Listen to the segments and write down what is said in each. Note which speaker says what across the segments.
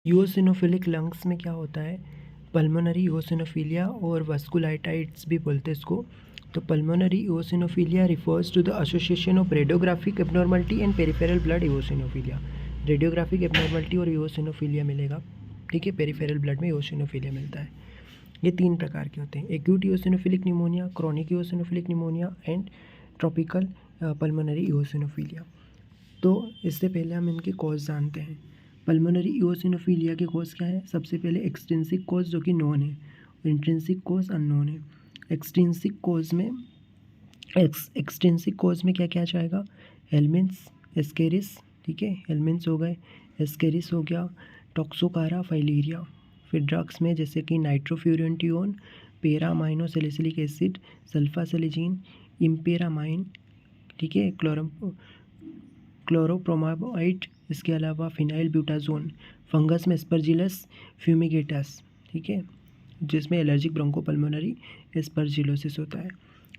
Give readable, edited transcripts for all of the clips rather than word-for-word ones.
Speaker 1: यूओसिनोफिलिक lungs में क्या होता है, पल्मोनरी यूओसिनोफिलिया और वास्कुलाइटाइट्स भी बोलते हैं इसको। तो pulmonary eosinophilia refers to the association of radiographic abnormality and peripheral blood eosinophilia. Radiographic abnormality और यूओसिनोफिलिया मिलेगा, ठीक है। पेरिफेरल ब्लड में यूओसिनोफिलिया मिलता है। ये 3 प्रकार के होते हैं, acute eosinophilic pneumonia, chronic eosinophilic pneumonia and tropical pulmonary eosinophilia. तो इससे पहले हम इनके कॉज जानते हैं। पल्मोनरी यूओसिनोफिलिया के कॉज क्या है? सबसे पहले एक्सट्रिंसिक कॉज जो कि नोन है, इंट्रिंसिक कॉज अननोन है। एक्सट्रिंसिक कॉज में क्या क्या जाएगा? हेलमिंथ्स, एस्केरिस, ठीक है, हेलमिंथ्स हो गए, एस्केरिस हो गया, टॉक्सोकारा, फाइलेरिया। फिर ड्रग्स में जैसे कि नाइट्रोफ्यूरेंटियोन, पेरामाइनोसैलिसिलिक एसिड, सल्फासेलिजीन, इम्पेरामाइन, ठीक है, क्लोरोप्रोमाबाइट, इसके अलावा फिनाइल ब्यूटाजोन। फंगस में एस्परजिलस फ्यूमिगेटस, ठीक है, जिसमें एलर्जिक ब्रोंकोपल्मोनरी एस्परजिलोसिस होता है।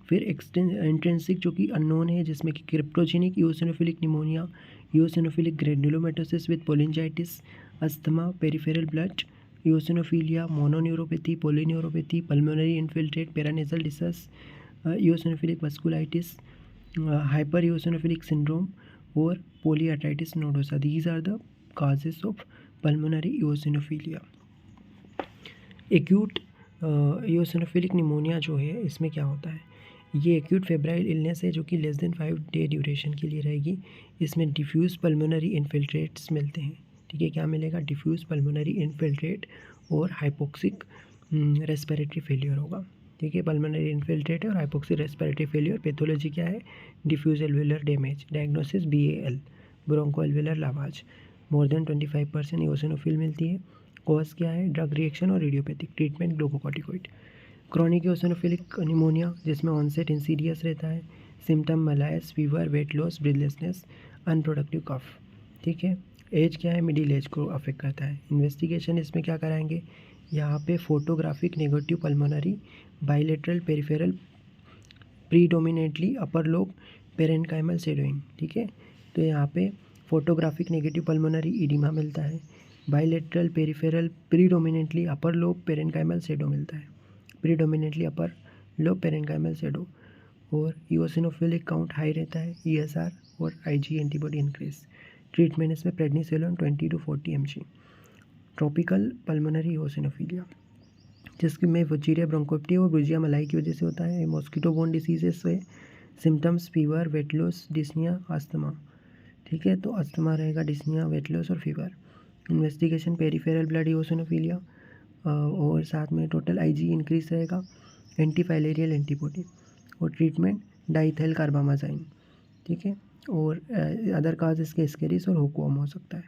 Speaker 1: फिर इंट्रिंसिक जो कि अननोन है, जिसमें कि cryptogenic eosinophilic pneumonia, eosinophilic granulomatosis with polyangiitis, asthma, peripheral blood eosinophilia, mononeuropathy, polyneuropathy, pulmonary infiltrate, paranasal disease, eosinophilic vasculitis, hyper eosinophilic syndrome और polyarteritis nodosa. These are the causes of pulmonary eosinophilia। Acute eosinophilic pneumonia जो है, इसमें क्या होता है? ये acute febrile illness है जो कि लेस देन 5 डे ड्यूरेशन के लिए रहेगी। इसमें डिफ्यूज़ पल्मोनरी इन्फिल्ट्रेट्स मिलते हैं, ठीक है। क्या मिलेगा? डिफ्यूज़ पल्मोनरी इन्फिल्ट्रेट और हाइपोक्सिक रेस्पिरेटरी फेलियर होगा, ठीक है। पल्मोनरी इन्फिल्ट्रेट और हाइपोक्सिक रेस्पिरेटरी फेलियर। पैथोलॉजी क्या है? Diffuse alveolar damage. Diagnosis BAL, broncho alveolar lavage. More than 25% eosinophil मिलती है। कॉज क्या है? ड्रग रिएक्शन और idiopathic. Treatment glucocorticoid. Chronic eosinophilic pneumonia, जिसमें ऑनसेट इंसीडियस रहता है। Symptom malaise, fever, weight loss, breathlessness, unproductive cough, ठीक है। एज क्या है? मिडिल एज को अफेक्ट करता है। इन्वेस्टिगेशन इसमें क्या कराएंगे? यहाँ पे photographic negative pulmonary, bilateral peripheral, predominantly upper lobe parenchymal shadowing, ठीक है। तो यहाँ पे फोटोग्राफिक नेगेटिव पल्मोनरी इडिमा मिलता है, bilateral peripheral predominantly upper lobe parenchymal shadow मिलता है, predominantly upper lobe parenchymal shadow. और ईओसिनोफिलिक काउंट हाई रहता है, ESR और IgE एंटीबॉडी इंक्रीज। ट्रीटमेंट इसमें prednisolone 20 to 40 mg। Tropical pulmonary eosinophilia, जिसकी में वजीरिया ब्रोंकोप्टी और ब्रुजिया मलाई की वजह से होता है। मॉस्किटो बोर्न डिसीजेस से symptoms fever, weight loss, dyspnoea, asthma, ठीक है। तो अस्थमा रहेगा, डिस्निया, वेट लॉस और fever. Investigation peripheral blood eosinophilia और साथ में टोटल IgE इंक्रीज रहेगा, एंटीफाइलेरियल एंटीबॉडी। और ट्रीटमेंट डाइथाइल कार्बामाज़ाइन, ठीक है। और अदर काज इसके एस्केरिस और हुकोम हो सकता है।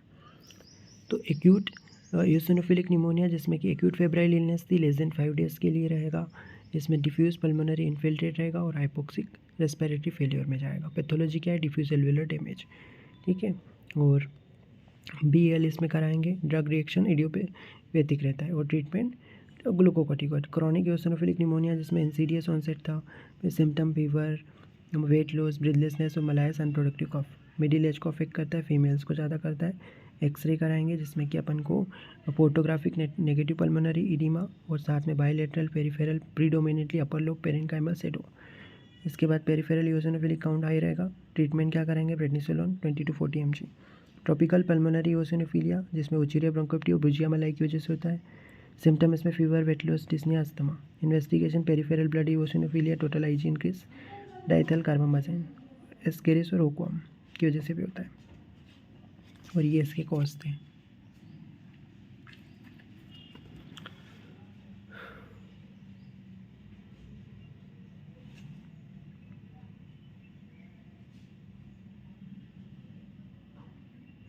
Speaker 1: तो एक्यूट ईओसिनोफिलिक निमोनिया, जिसमें कि एक्यूट फेब्राइल इलनेस थी, लेस देन 5 डेज़ के लिए रहेगा। इसमें डिफ्यूज पल्मोनरी इन्फिल्ट्रेट रहेगा और हाइपोक्सिक रेस्पिरेटरी फेलियर में जाएगा। पैथोलॉजी क्या है? डिफ्यूज एल्वेलर डैमेज, ठीक है। और BAL इसमें कराएंगे। ड्रग रिएक्शन इडियोपैथिक रहता है। और treatment glucocorticoid. Chronic eosinophilic pneumonia, जिसमें इंसीडियस ऑनसेट था, symptom fever, weight loss, breathlessness और मलायस, अनप्रोडक्टिव कफ। मिडिल एज को अफेक्ट करता है, फीमेल्स को ज़्यादा करता है। एक्सरे कराएंगे, जिसमें कि अपन को फोटोग्राफिक नेगेटिव पल्मोनरी इडिमा और साथ में bilateral peripheral predominantly upper lobe parenchymal shadow. इसके बाद पेरिफेरल ईओसिनोफिलिक काउंट हाई रहेगा। ट्रीटमेंट क्या करेंगे? Prednisolone 20 to 40 mg। Tropical pulmonary eosinophilia, जिसमें वजीरिया ब्रोंकोप्टी और ब्रुजिया मलाई की वजह से होता है। सिम्टम इसमें fever, weight loss, dyspnoea, asthma. Investigation peripheral blood eosinophilia, total IgE increase, diethyl carbamazine, ascaris और हुकोम की वजह से भी होता है। और ये इसके कॉज थे।